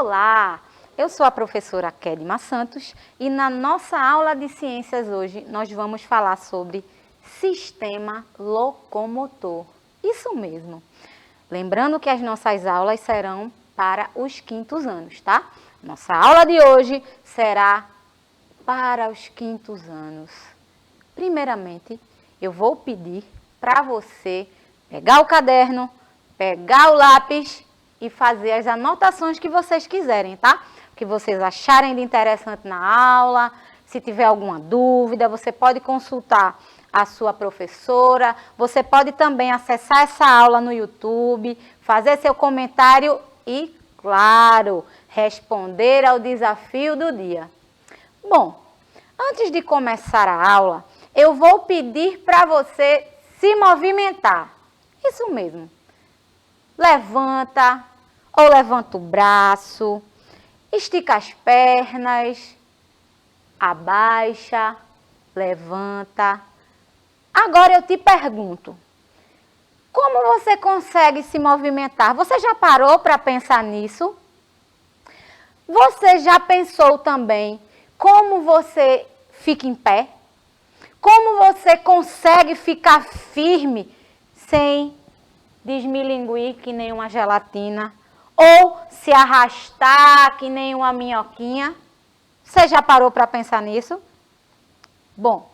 Olá, eu sou a professora Kedma Santos e na nossa aula de ciências hoje nós vamos falar sobre sistema locomotor. Isso mesmo. Lembrando que as nossas aulas serão para os quintos anos, tá? Nossa aula de hoje será para os quintos anos. Primeiramente, eu vou pedir para você pegar o caderno, pegar o lápis e fazer as anotações que vocês quiserem, tá? O que vocês acharem de interessante na aula, se tiver alguma dúvida, você pode consultar a sua professora, você pode também acessar essa aula no YouTube, fazer seu comentário e, claro, responder ao desafio do dia. Bom, antes de começar a aula, eu vou pedir para você se movimentar. Isso mesmo. Levanta ou levanta o braço, estica as pernas, abaixa, levanta. Agora eu te pergunto, como você consegue se movimentar? Você já parou para pensar nisso? Você já pensou também como você fica em pé? Como você consegue ficar firme sem desmilinguir que nem uma gelatina? Ou se arrastar que nem uma minhoquinha? Você já parou para pensar nisso? Bom,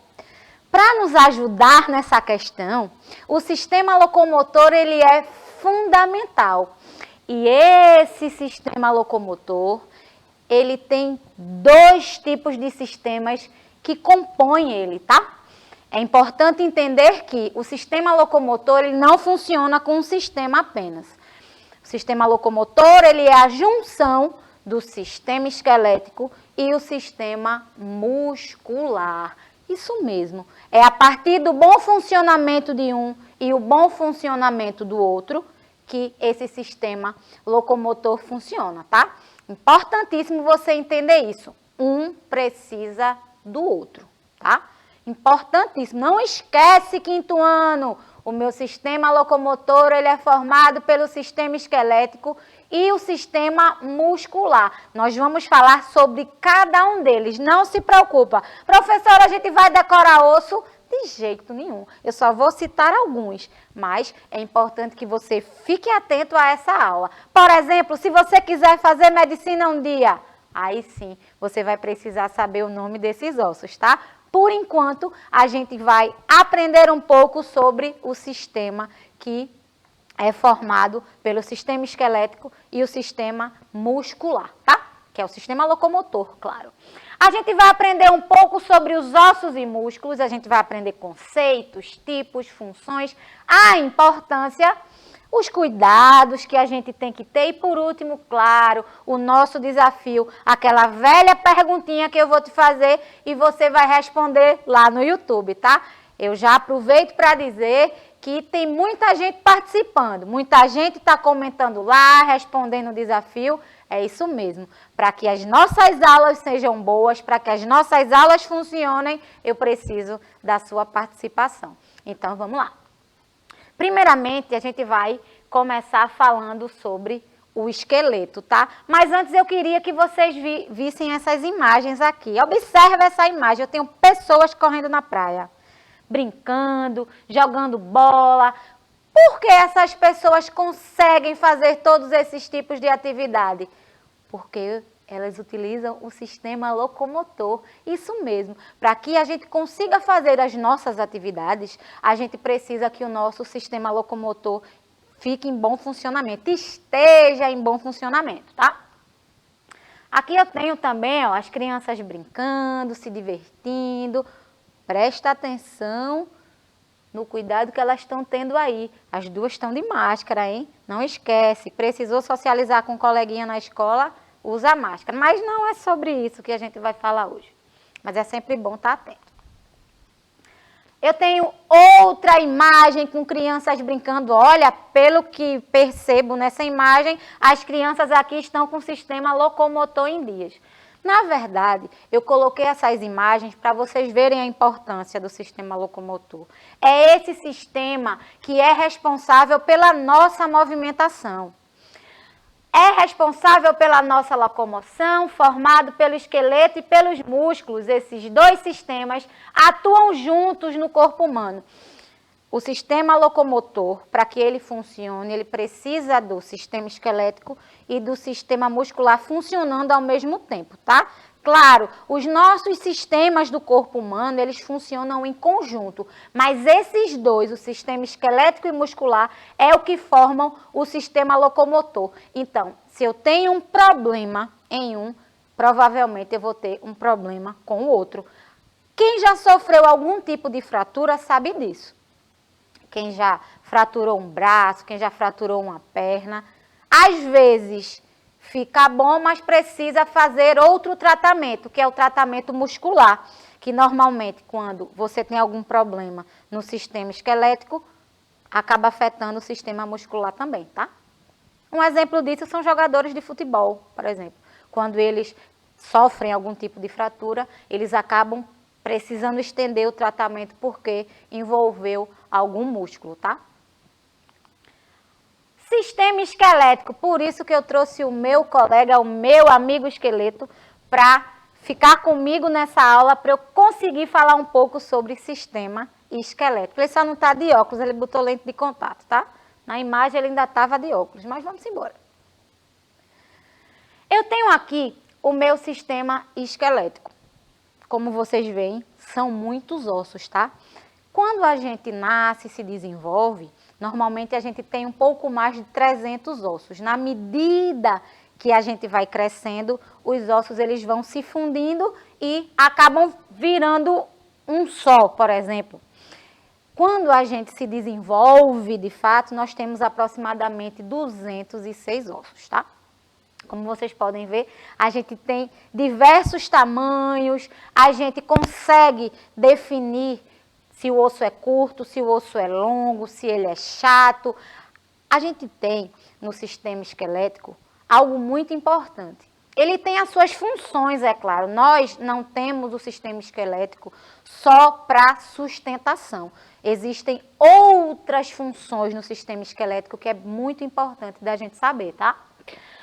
para nos ajudar nessa questão, o sistema locomotor ele é fundamental. E esse sistema locomotor, ele tem dois tipos de sistemas que compõem ele, tá? É importante entender que o sistema locomotor ele não funciona com um sistema apenas. O sistema locomotor ele é a junção do sistema esquelético e o sistema muscular. Isso mesmo. É a partir do bom funcionamento de um e o bom funcionamento do outro que esse sistema locomotor funciona, tá? Importantíssimo você entender isso. Um precisa do outro, tá? Importantíssimo. Não esquece, quinto ano, o meu sistema locomotor ele é formado pelo sistema esquelético e o sistema muscular. Nós vamos falar sobre cada um deles. Não se preocupa. Professora, a gente vai decorar osso? De jeito nenhum. Eu só vou citar alguns, mas é importante que você fique atento a essa aula. Por exemplo, se você quiser fazer medicina um dia, aí sim, você vai precisar saber o nome desses ossos, tá? Por enquanto, a gente vai aprender um pouco sobre o sistema que é formado pelo sistema esquelético e o sistema muscular, tá? Que é o sistema locomotor, claro. A gente vai aprender um pouco sobre os ossos e músculos, a gente vai aprender conceitos, tipos, funções, a importância, os cuidados que a gente tem que ter e, por último, claro, o nosso desafio, aquela velha perguntinha que eu vou te fazer e você vai responder lá no YouTube, tá? Eu já aproveito para dizer que tem muita gente participando, muita gente está comentando lá, respondendo o desafio. É isso mesmo. Para que as nossas aulas sejam boas, para que as nossas aulas funcionem, eu preciso da sua participação. Então, vamos lá. Primeiramente, a gente vai começar falando sobre o esqueleto, tá? Mas antes eu queria que vocês vissem essas imagens aqui. Observe essa imagem. Eu tenho pessoas correndo na praia, brincando, jogando bola. Por que essas pessoas conseguem fazer todos esses tipos de atividade? Porque elas utilizam o sistema locomotor. Isso mesmo. Para que a gente consiga fazer as nossas atividades, a gente precisa que o nosso sistema locomotor fique em bom funcionamento, esteja em bom funcionamento, tá? Aqui eu tenho também, ó, as crianças brincando, se divertindo. Presta atenção no cuidado que elas estão tendo aí. As duas estão de máscara, hein? Não esquece, precisou socializar com um coleguinha na escola, usa máscara. Mas não é sobre isso que a gente vai falar hoje. Mas é sempre bom estar atento. Eu tenho outra imagem com crianças brincando. Olha, pelo que percebo nessa imagem, as crianças aqui estão com o sistema locomotor em dias. Na verdade, eu coloquei essas imagens para vocês verem a importância do sistema locomotor. É esse sistema que é responsável pela nossa movimentação. É responsável pela nossa locomoção, formado pelo esqueleto e pelos músculos. Esses dois sistemas atuam juntos no corpo humano. O sistema locomotor, para que ele funcione, ele precisa do sistema esquelético e do sistema muscular funcionando ao mesmo tempo, tá? Claro, os nossos sistemas do corpo humano, eles funcionam em conjunto, mas esses dois, o sistema esquelético e muscular, é o que formam o sistema locomotor. Então, se eu tenho um problema em um, provavelmente eu vou ter um problema com o outro. Quem já sofreu algum tipo de fratura sabe disso. Quem já fraturou um braço, quem já fraturou uma perna, às vezes fica bom, mas precisa fazer outro tratamento, que é o tratamento muscular, que normalmente quando você tem algum problema no sistema esquelético, acaba afetando o sistema muscular também, tá? Um exemplo disso são jogadores de futebol, por exemplo. Quando eles sofrem algum tipo de fratura, eles acabam precisando estender o tratamento porque envolveu algum músculo, tá? Sistema esquelético, por isso que eu trouxe o meu colega, o meu amigo esqueleto, para ficar comigo nessa aula, para eu conseguir falar um pouco sobre sistema esquelético. Ele só não está de óculos, ele botou lente de contato, tá? Na imagem ele ainda estava de óculos, mas vamos embora. Eu tenho aqui o meu sistema esquelético. Como vocês veem, são muitos ossos, tá? Quando a gente nasce e se desenvolve, normalmente a gente tem um pouco mais de 300 ossos. Na medida que a gente vai crescendo, os ossos eles vão se fundindo e acabam virando um só, por exemplo. Quando a gente se desenvolve, de fato, nós temos aproximadamente 206 ossos, tá? Como vocês podem ver, a gente tem diversos tamanhos, a gente consegue definir se o osso é curto, se o osso é longo, se ele é chato. A gente tem no sistema esquelético algo muito importante. Ele tem as suas funções, é claro. Nós não temos o sistema esquelético só para sustentação. Existem outras funções no sistema esquelético que é muito importante da gente saber, tá?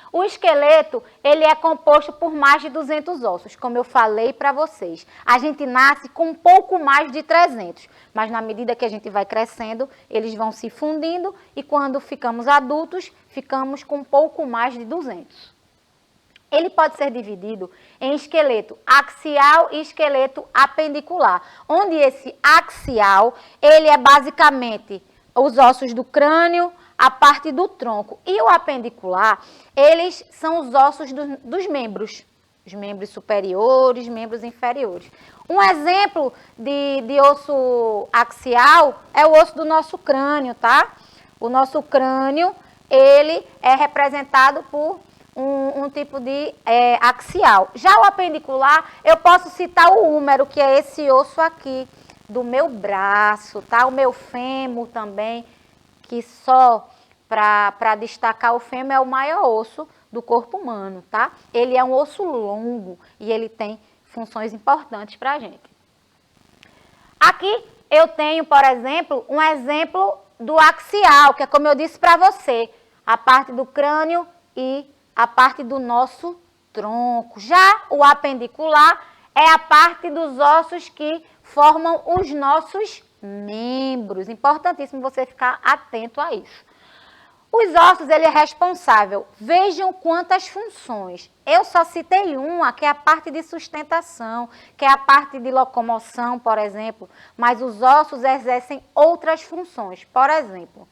O esqueleto, ele é composto por mais de 200 ossos, como eu falei para vocês. A gente nasce com um pouco mais de 300, mas na medida que a gente vai crescendo, eles vão se fundindo e quando ficamos adultos, ficamos com um pouco mais de 200. Ele pode ser dividido em esqueleto axial e esqueleto apendicular, onde esse axial, ele é basicamente os ossos do crânio, a parte do tronco. E o apendicular, eles são os ossos dos membros. Os membros superiores, membros inferiores. Um exemplo de osso axial é o osso do nosso crânio, tá? O nosso crânio, ele é representado por um tipo de axial. Já o apendicular, eu posso citar o húmero, que é esse osso aqui do meu braço, tá? O meu fêmur também, que só para destacar o fêmur é o maior osso do corpo humano, tá? Ele é um osso longo e ele tem funções importantes para a gente. Aqui eu tenho, por exemplo, um exemplo do axial, que é como eu disse para você, a parte do crânio e a parte do nosso tronco. Já o apendicular é a parte dos ossos que formam os nossos membros. Importantíssimo você ficar atento a isso. Os ossos, ele é responsável. Vejam quantas funções. Eu só citei uma, que é a parte de sustentação, que é a parte de locomoção, por exemplo. Mas os ossos exercem outras funções. Por exemplo,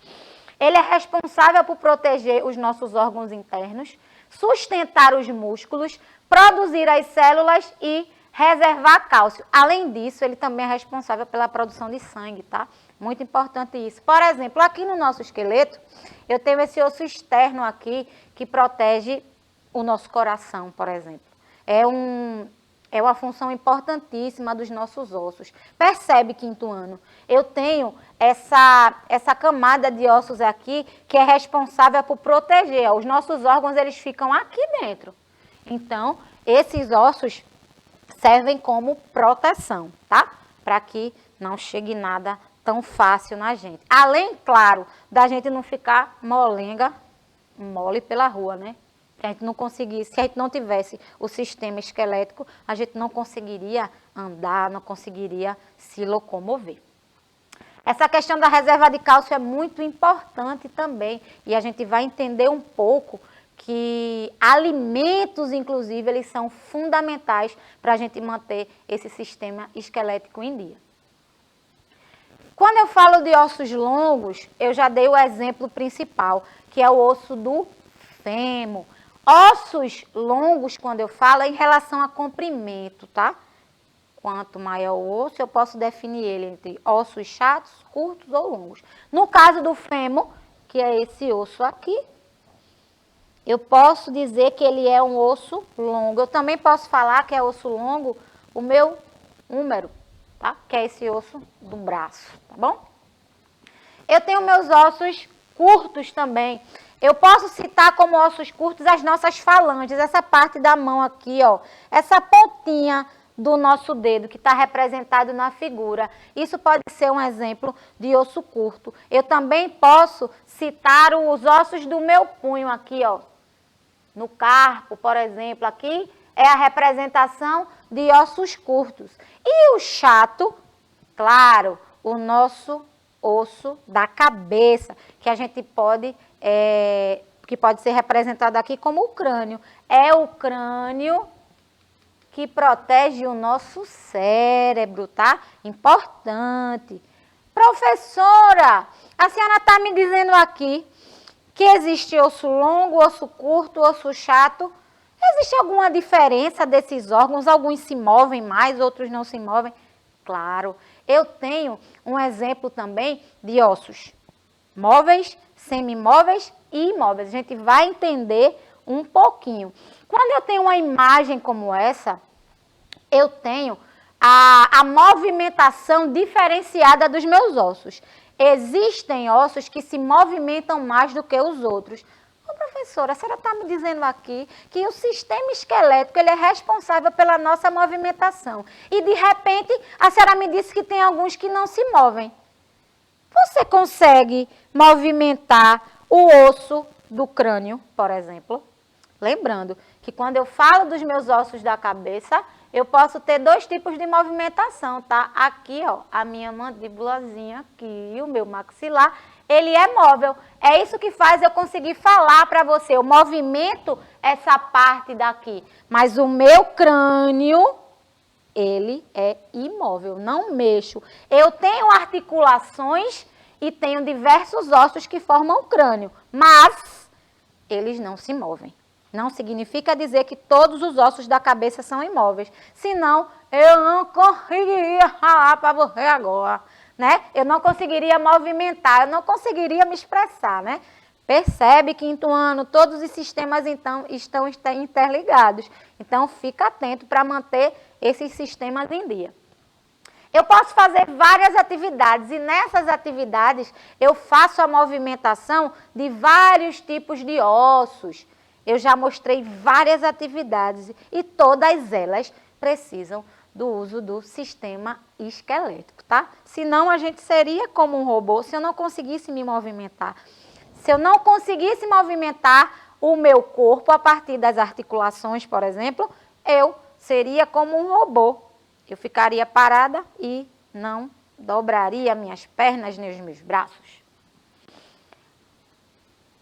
ele é responsável por proteger os nossos órgãos internos, sustentar os músculos, produzir as células e reservar cálcio. Além disso, ele também é responsável pela produção de sangue, tá? Muito importante isso. Por exemplo, aqui no nosso esqueleto, eu tenho esse osso externo aqui que protege o nosso coração, por exemplo. É uma função importantíssima dos nossos ossos. Percebe, quinto ano? Eu tenho essa camada de ossos aqui que é responsável por proteger. Os nossos órgãos, eles ficam aqui dentro. Então, esses ossos servem como proteção, tá? Para que não chegue nada tão fácil na gente. Além, claro, da gente não ficar molenga, mole pela rua, né? que a gente não conseguisse, se a gente não tivesse o sistema esquelético, a gente não conseguiria andar, não conseguiria se locomover. Essa questão da reserva de cálcio é muito importante também, e a gente vai entender um pouco que alimentos, inclusive, eles são fundamentais para a gente manter esse sistema esquelético em dia. Quando eu falo de ossos longos, eu já dei o exemplo principal, que é o osso do fêmur. Ossos longos, quando eu falo, é em relação a comprimento, tá? Quanto maior o osso, eu posso definir ele entre ossos chatos, curtos ou longos. No caso do fêmur, que é esse osso aqui, eu posso dizer que ele é um osso longo. Eu também posso falar que é osso longo o meu húmero, tá? Que é esse osso do braço, tá bom? Eu tenho meus ossos curtos também. Eu posso citar como ossos curtos as nossas falanges, essa parte da mão aqui, ó, essa pontinha do nosso dedo que está representado na figura. Isso pode ser um exemplo de osso curto. Eu também posso citar os ossos do meu punho aqui, ó, no carpo, por exemplo, aqui é a representação de ossos curtos. E o chato, claro, o nosso osso da cabeça, que a gente pode, que pode ser representado aqui como o crânio. É o crânio que protege o nosso cérebro, tá? Importante. Professora, a senhora está me dizendo aqui que existe osso longo, osso curto, osso chato. Existe alguma diferença desses órgãos? Alguns se movem mais, outros não se movem? Claro. Eu tenho um exemplo também de ossos móveis, semimóveis e imóveis. A gente vai entender um pouquinho. Quando eu tenho uma imagem como essa, eu tenho a movimentação diferenciada dos meus ossos. Existem ossos que se movimentam mais do que os outros. Ô, professora, a senhora está me dizendo aqui que o sistema esquelético ele é responsável pela nossa movimentação. E, de repente, a senhora me disse que tem alguns que não se movem. Você consegue movimentar o osso do crânio, por exemplo? Lembrando que quando eu falo dos meus ossos da cabeça, eu posso ter dois tipos de movimentação, tá? Aqui, ó, a minha mandíbulazinha aqui, o meu maxilar, ele é móvel. É isso que faz eu conseguir falar para você. Eu movimento essa parte daqui, mas o meu crânio, ele é imóvel, não mexo. Eu tenho articulações e tenho diversos ossos que formam o crânio, mas eles não se movem. Não significa dizer que todos os ossos da cabeça são imóveis. Senão, eu não conseguiria falar para você agora, né? Eu não conseguiria movimentar, eu não conseguiria me expressar, né? Percebe, quinto ano, todos os sistemas, então, estão interligados. Então, fica atento para manter esses sistemas em dia. Eu posso fazer várias atividades e nessas atividades eu faço a movimentação de vários tipos de ossos. Eu já mostrei várias atividades e todas elas precisam do uso do sistema esquelético, tá? Senão a gente seria como um robô se eu não conseguisse me movimentar. Se eu não conseguisse movimentar o meu corpo a partir das articulações, por exemplo, eu seria como um robô. Eu ficaria parada e não dobraria minhas pernas nem os meus braços.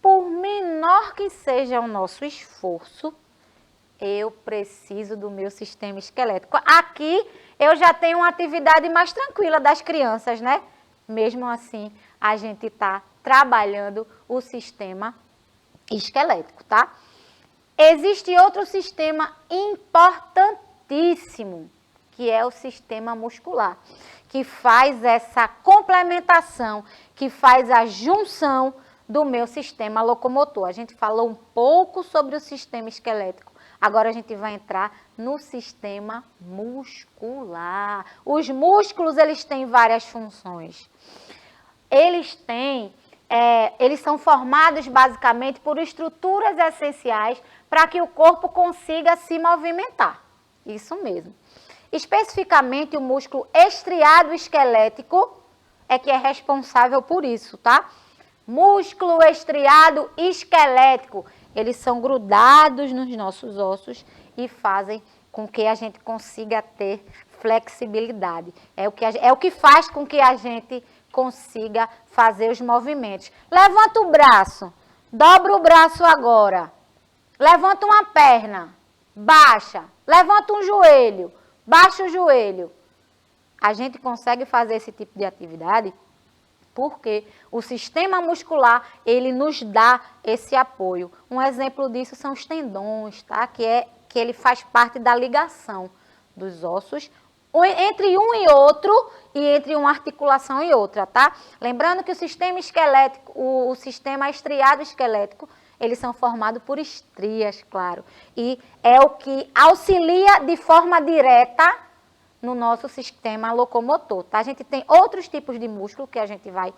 Por menor que seja o nosso esforço, eu preciso do meu sistema esquelético. Aqui eu já tenho uma atividade mais tranquila das crianças, né? Mesmo assim, a gente está trabalhando o sistema esquelético, tá? Existe outro sistema importantíssimo, que é o sistema muscular, que faz essa complementação, que faz a junção do meu sistema locomotor. A gente falou um pouco sobre o sistema esquelético. Agora a gente vai entrar no sistema muscular. Os músculos, eles têm várias funções. Eles são formados basicamente por estruturas essenciais para que o corpo consiga se movimentar. Isso mesmo. Especificamente o músculo estriado esquelético é que é responsável por isso, tá? Músculo estriado esquelético. eles são grudados nos nossos ossos e fazem com que a gente consiga ter flexibilidade. É o que faz com que a gente consiga fazer os movimentos. Levanta o braço, dobra o braço agora. Levanta uma perna, baixa. Levanta um joelho, baixa o joelho. A gente consegue fazer esse tipo de atividade porque o sistema muscular, ele nos dá esse apoio. Um exemplo disso são os tendões, tá? Que ele faz parte da ligação dos ossos entre um e outro e entre uma articulação e outra, tá? Lembrando que o sistema esquelético, o sistema estriado esquelético, eles são formados por estrias, claro. E é o que auxilia de forma direta no nosso sistema locomotor, tá? A gente tem outros tipos de músculo que a gente vai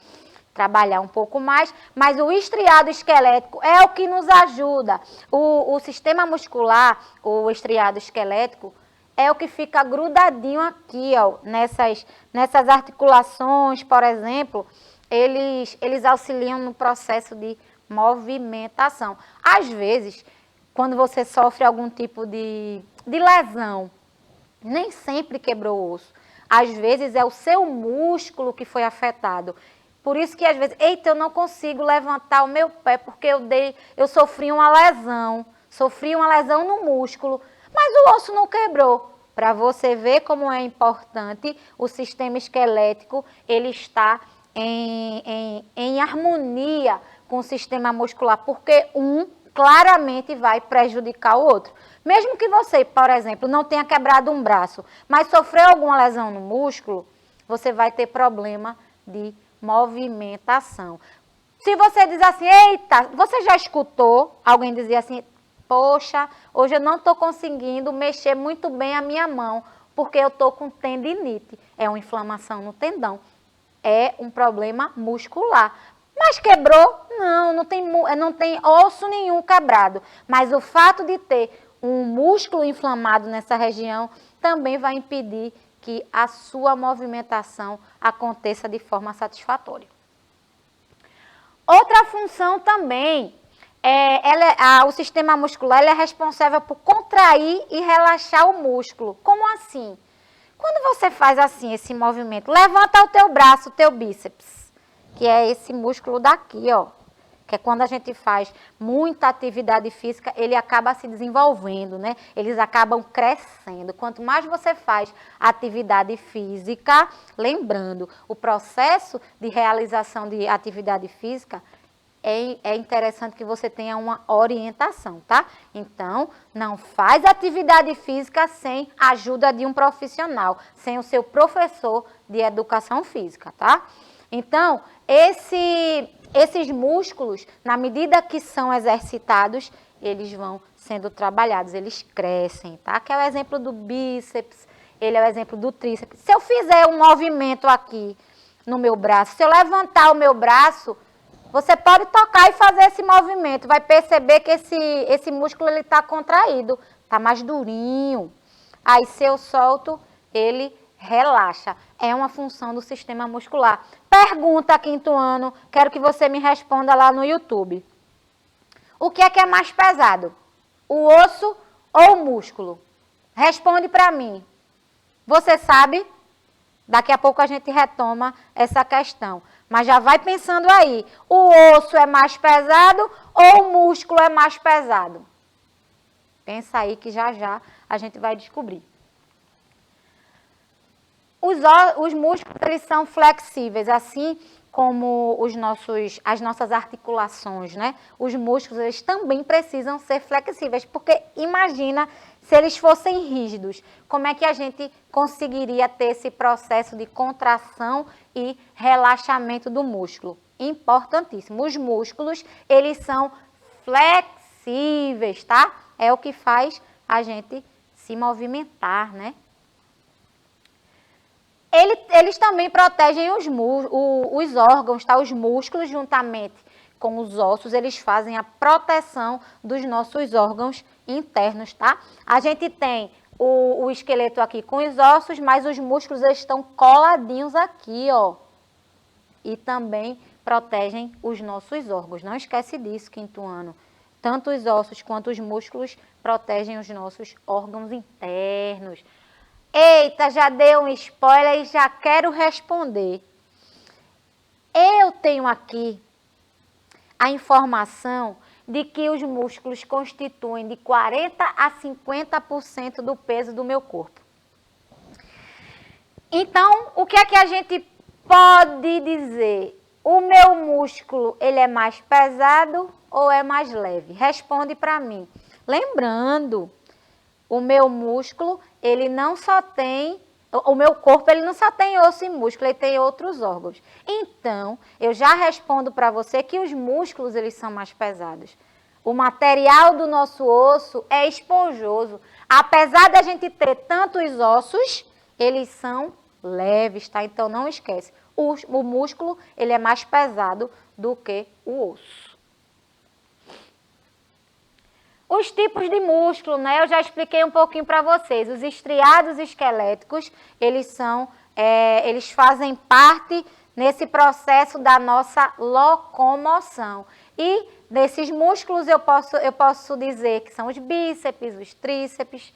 trabalhar um pouco mais, mas o estriado esquelético é o que nos ajuda. O sistema muscular, o estriado esquelético, é o que fica grudadinho aqui, ó, nessas articulações, por exemplo, eles auxiliam no processo de movimentação. Às vezes, quando você sofre algum tipo de lesão, nem sempre quebrou o osso. Às vezes é o seu músculo que foi afetado. Por isso que às vezes, eita, eu não consigo levantar o meu pé porque eu sofri uma lesão no músculo, mas o osso não quebrou. Para você ver como é importante, o sistema esquelético, ele está em harmonia com o sistema muscular, porque um claramente vai prejudicar o outro. Mesmo que você, por exemplo, não tenha quebrado um braço, mas sofreu alguma lesão no músculo, você vai ter problema de movimentação. Se você diz assim, eita, você já escutou alguém dizer assim, poxa, hoje eu não estou conseguindo mexer muito bem a minha mão, porque eu estou com tendinite. É uma inflamação no tendão. É um problema muscular. Mas quebrou? Não tem osso nenhum quebrado. Mas o fato de ter um músculo inflamado nessa região também vai impedir que a sua movimentação aconteça de forma satisfatória. Outra função também, o sistema muscular ele é responsável por contrair e relaxar o músculo. Como assim? Quando você faz assim, esse movimento, levanta o teu braço, o teu bíceps, que é esse músculo daqui, ó. Que é quando a gente faz muita atividade física, ele acaba se desenvolvendo, né? Eles acabam crescendo. Quanto mais você faz atividade física, lembrando, o processo de realização de atividade física, é interessante que você tenha uma orientação, tá? Então, não faz atividade física sem a ajuda de um profissional, sem o seu professor de educação física, tá? Então, esses músculos, na medida que são exercitados, eles vão sendo trabalhados, eles crescem, tá? Que é o exemplo do bíceps, ele é o exemplo do tríceps. Se eu fizer um movimento aqui no meu braço, se eu levantar o meu braço, você pode tocar e fazer esse movimento, vai perceber que esse músculo ele está contraído, está mais durinho. Aí se eu solto, ele relaxa. É uma função do sistema muscular. Pergunta, quinto ano, quero que você me responda lá no YouTube. O que é mais pesado? O osso ou o músculo? Responde para mim. Você sabe? Daqui a pouco a gente retoma essa questão. Mas já vai pensando aí, o osso é mais pesado ou o músculo é mais pesado? Pensa aí que já já a gente vai descobrir. Os músculos eles são flexíveis, assim como as nossas articulações, né? Os músculos eles também precisam ser flexíveis, porque imagina se eles fossem rígidos, como é que a gente conseguiria ter esse processo de contração e relaxamento do músculo? Importantíssimo. Os músculos, eles são flexíveis, tá? É o que faz a gente se movimentar, né? Eles também protegem os órgãos, tá? Os músculos, juntamente com os ossos, eles fazem a proteção dos nossos órgãos internos, tá? A gente tem o esqueleto aqui com os ossos, mas os músculos eles estão coladinhos aqui, ó. E também protegem os nossos órgãos. Não esquece disso, quinto ano. tanto os ossos quanto os músculos protegem os nossos órgãos internos. Eita, já dei um spoiler e já quero responder. Eu tenho aqui a informação de que os músculos constituem de 40% a 50% do peso do meu corpo. Então, o que é que a gente pode dizer? O meu músculo, ele é mais pesado ou é mais leve? Responde para mim. Lembrando, o meu músculo, ele não só tem... O meu corpo, ele não só tem osso e músculo, ele tem outros órgãos. Então, eu já respondo para você que os músculos, eles são mais pesados. O material do nosso osso é esponjoso. Apesar da gente ter tantos ossos, eles são leves, tá? Então, não esquece. O músculo, ele é mais pesado do que o osso. Os tipos de músculo, né? Eu já expliquei um pouquinho para vocês. Os estriados esqueléticos, eles fazem parte nesse processo da nossa locomoção. E desses músculos eu posso dizer que são os bíceps, os tríceps.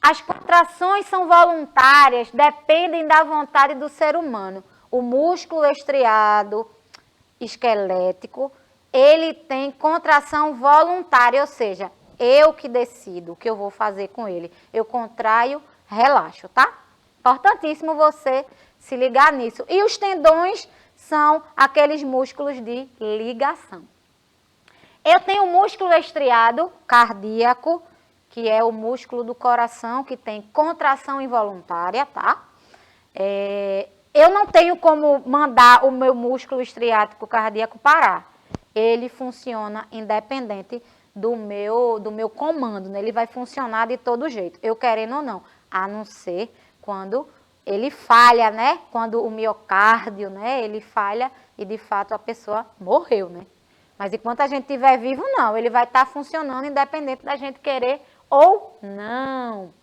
As contrações são voluntárias, dependem da vontade do ser humano. O músculo estriado esquelético, ele tem contração voluntária, ou seja, eu que decido o que eu vou fazer com ele. Eu contraio, relaxo, tá? Importantíssimo você se ligar nisso. E os tendões são aqueles músculos de ligação. Eu tenho o músculo estriado cardíaco, que é o músculo do coração, que tem contração involuntária, tá? Eu não tenho como mandar o meu músculo estriático cardíaco parar. Ele funciona independente do meu comando, né? Ele vai funcionar de todo jeito, eu querendo ou não, a não ser quando ele falha, né? Quando o miocárdio, né? Ele falha e de fato a pessoa morreu, né? Mas enquanto a gente estiver vivo, não, ele vai estar funcionando independente da gente querer ou não.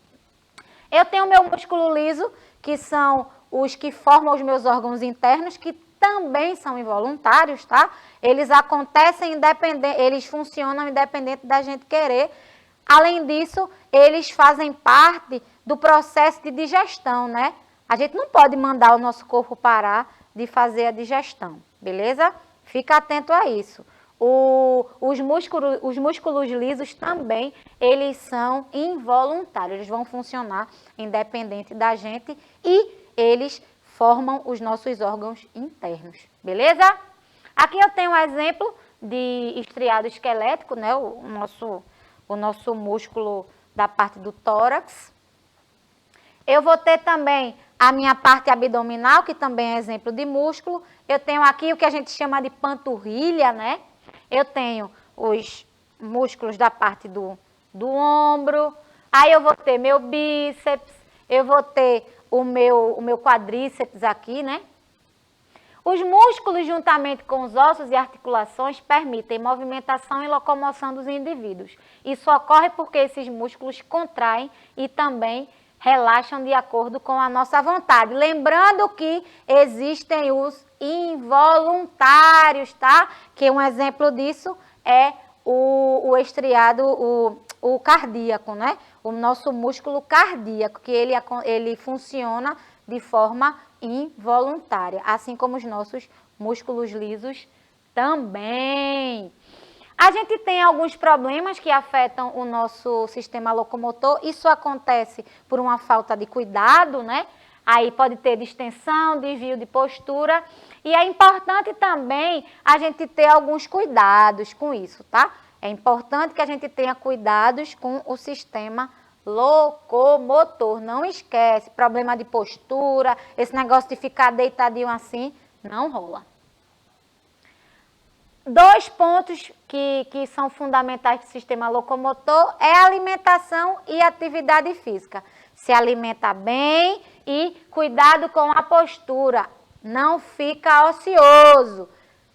Eu tenho o meu músculo liso, que são os que formam os meus órgãos internos, que também são involuntários, tá? Eles acontecem independente, eles funcionam independente da gente querer. Além disso, eles fazem parte do processo de digestão, né? A gente não pode mandar o nosso corpo parar de fazer a digestão, beleza? Fica atento a isso. Os músculos lisos também, eles são involuntários, eles vão funcionar independente da gente e eles formam os nossos órgãos internos, beleza? Aqui eu tenho um exemplo de estriado esquelético, né? O nosso músculo da parte do tórax. Eu vou ter também a minha parte abdominal, que também é exemplo de músculo. Eu tenho aqui o que a gente chama de panturrilha, né? Eu tenho os músculos da parte do ombro. Aí eu vou ter meu bíceps, eu vou ter o meu quadríceps aqui, né? Os músculos, juntamente com os ossos e articulações, permitem movimentação e locomoção dos indivíduos. Isso ocorre porque esses músculos contraem e também relaxam de acordo com a nossa vontade. Lembrando que existem os involuntários, tá? Que um exemplo disso é o estriado, o cardíaco, né? O nosso músculo cardíaco, que ele funciona de forma involuntária, assim como os nossos músculos lisos também. A gente tem alguns problemas que afetam o nosso sistema locomotor. Isso acontece por uma falta de cuidado, né? Aí pode ter distensão, desvio de postura. E é importante também a gente ter alguns cuidados com isso, tá? É importante que a gente tenha cuidados com o sistema locomotor. Não esquece, problema de postura, esse negócio de ficar deitadinho assim, não rola. 2 pontos que são fundamentais do sistema locomotor é a alimentação e atividade física. Se alimenta bem e cuidado com a postura. Não fica ocioso.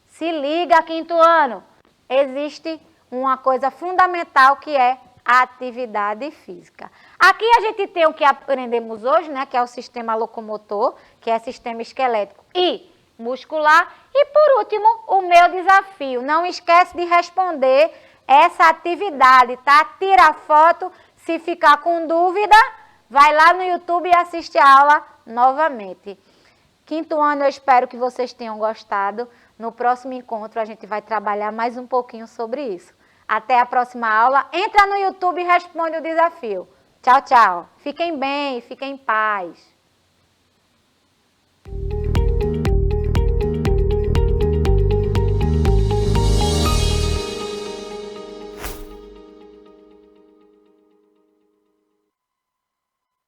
Se liga, 5º ano. Existe uma coisa fundamental que é a atividade física. Aqui a gente tem o que aprendemos hoje, né? Que é o sistema locomotor, que é sistema esquelético e muscular. E por último, o meu desafio. Não esquece de responder essa atividade, tá? Tira a foto, se ficar com dúvida, vai lá no YouTube e assiste a aula novamente. Quinto ano, eu espero que vocês tenham gostado. No próximo encontro, a gente vai trabalhar mais um pouquinho sobre isso. Até a próxima aula. Entra no YouTube e responde o desafio. Tchau, tchau. Fiquem bem, fiquem em paz.